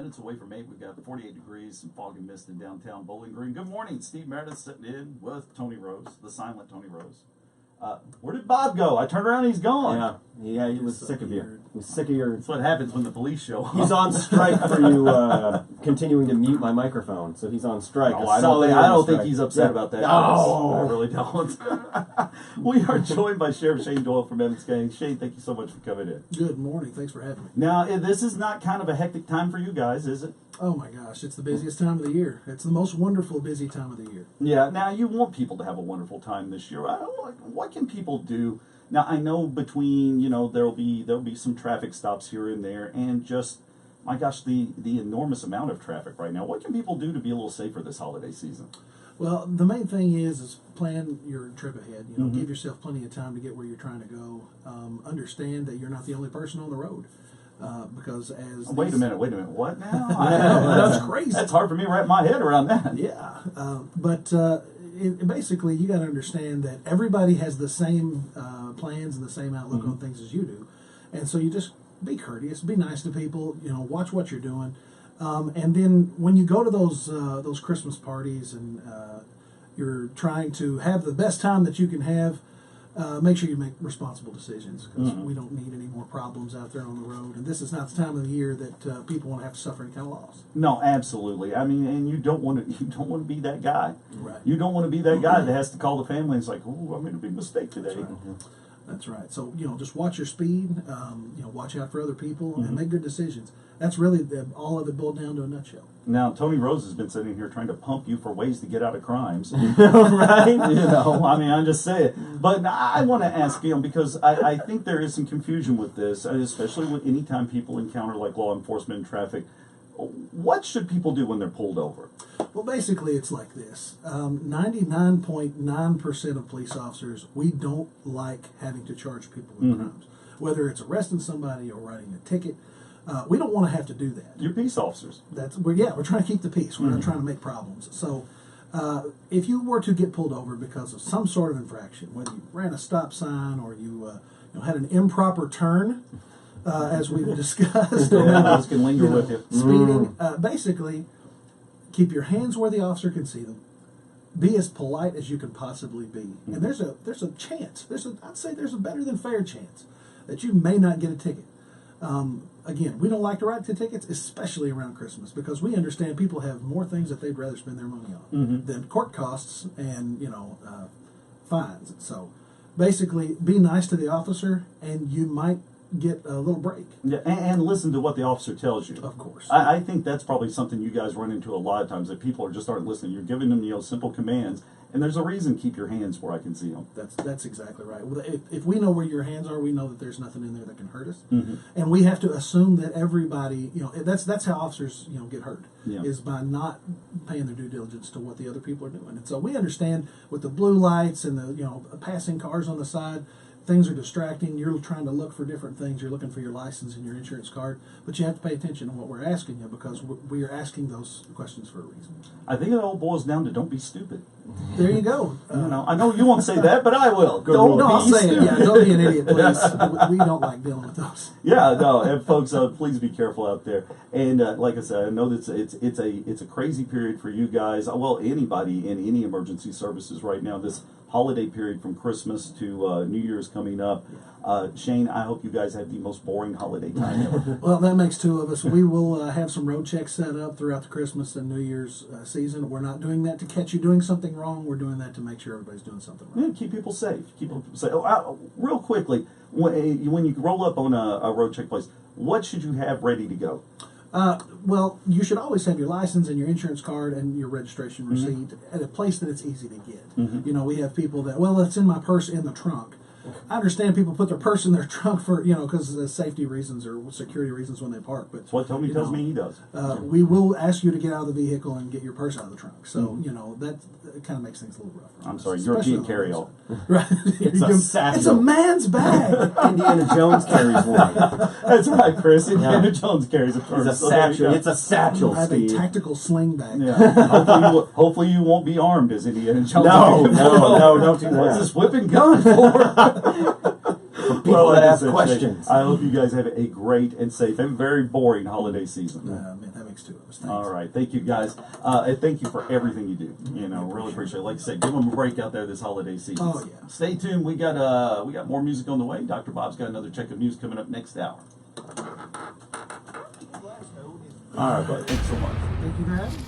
minutes away from 8. We've got 48 degrees, some fog and mist in downtown Bowling Green. Good morning. Steve Meredith sitting in with Tony Rose, the silent Tony Rose. Where did Bob go? I turned around and he's gone. Yeah, he was sick of you. He was sick of your... That's what happens when the police show up. He's on strike for you continuing to mute my microphone, so he's on strike. Oh, I don't think he's upset about that. No. I really don't. We are joined by Sheriff Shane Doyle from Evans County. Shane, thank you so much for coming in. Good morning. Thanks for having me. Now, this is not kind of a hectic time for you guys, is it? Oh my gosh, it's the busiest time of the year. It's the most wonderful, busy time of the year. Yeah, now you want people to have a wonderful time this year. What can people do? Now, I know between, there'll be some traffic stops here and there, and just, my gosh, the enormous amount of traffic right now. What can people do to be a little safer this holiday season? Well, the main thing is plan your trip ahead. Give yourself plenty of time to get where you're trying to go. Understand that you're not the only person on the road. Because as wait a minute, what now? That's crazy. That's hard for me to wrap my head around that. Yeah, but basically you got to understand that everybody has the same plans and the same outlook on things as you do, and so you just be courteous, be nice to people. Watch what you're doing, and then when you go to those Christmas parties and you're trying to have the best time that you can have. Make sure you make responsible decisions because we don't need any more problems out there on the road. And this is not the time of the year that people want to have to suffer any kind of loss. No, absolutely. I mean, and you don't want to be that guy. Right. You don't want to be that guy that has to call the family and it's like, oh, I made a big mistake today. That's right. That's right. So just watch your speed. Watch out for other people and make good decisions. That's really all of it boiled down to a nutshell. Now, Tony Rose has been sitting here trying to pump you for ways to get out of crimes. Right? I'm just saying. But I want to ask, because I think there is some confusion with this, especially when anytime people encounter like law enforcement and traffic. What should people do when they're pulled over? Well, basically, it's like this. 99.9% of police officers, we don't like having to charge people with crimes. Whether it's arresting somebody or writing a ticket, we don't want to have to do that. You're peace officers. We're trying to keep the peace. We're not trying to make problems. So if you were to get pulled over because of some sort of infraction, whether you ran a stop sign or you had an improper turn, as we've discussed, those can linger with you. Speeding, basically, keep your hands where the officer can see them. Be as polite as you can possibly be. And there's a chance. I'd say there's a better than fair chance that you may not get a ticket. Again, we don't like to write tickets, especially around Christmas, because we understand people have more things that they'd rather spend their money on than court costs and fines. So basically, be nice to the officer, and you might get a little break. Yeah, and listen to what the officer tells you. Of course. I think that's probably something you guys run into a lot of times, that people aren't listening. You're giving them simple commands, and there's a reason. Keep your hands where I can see them. That's exactly right. Well, if we know where your hands are, we know that there's nothing in there that can hurt us, and we have to assume that everybody, that's how officers get hurt, is by not paying their due diligence to what the other people are doing. And so we understand with the blue lights and the passing cars on the side. Things are distracting. You're trying to look for different things. You're looking for your license and your insurance card, but you have to pay attention to what we're asking you because we are asking those questions for a reason. I think it all boils down to don't be stupid. There you go. I know you won't say that, but I will. I'll say it. Yeah, don't be an idiot, please. We don't like dealing with those. Yeah, no, and folks, please be careful out there. And like I said, I know that it's a crazy period for you guys. Well, anybody in any emergency services right now. This holiday period from Christmas to New Year's coming up. Shane, I hope you guys have the most boring holiday time ever. Well, that makes two of us. We will have some road checks set up throughout the Christmas and New Year's season. We're not doing that to catch you doing something wrong. We're doing that to make sure everybody's doing something right. Yeah, keep people safe. Real quickly, when you roll up on a road check place, what should you have ready to go? Well, you should always have your license and your insurance card and your registration receipt at a place that it's easy to get. We have people that, it's in my purse in the trunk. I understand people put their purse in their trunk for, because of safety reasons or security reasons when they park. But that's what Tony tells me he does. We will ask you to get out of the vehicle and get your purse out of the trunk. So, that kind of makes things a little rougher. I'm sorry, European carry-all. Right. It's a man's bag. Indiana Jones carries one. That's right, Chris. Indiana Jones carries a purse. It's a satchel. It's a satchel, I have Steve. a tactical sling bag. Yeah. Hopefully you won't be armed as Indiana Jones. No, don't do that. What's this whipping gun for? People that I ask said, questions. I hope you guys have a great and safe and very boring holiday season. Man, that makes two of us. Thanks. All right, thank you guys, and thank you for everything you do. You know, really appreciate it. Like I said, give them a break out there this holiday season. Oh, yeah. Stay tuned. We got more music on the way. Dr. Bob's got another check of news coming up next hour. All right, buddy. Thanks so much. Thank you for having me.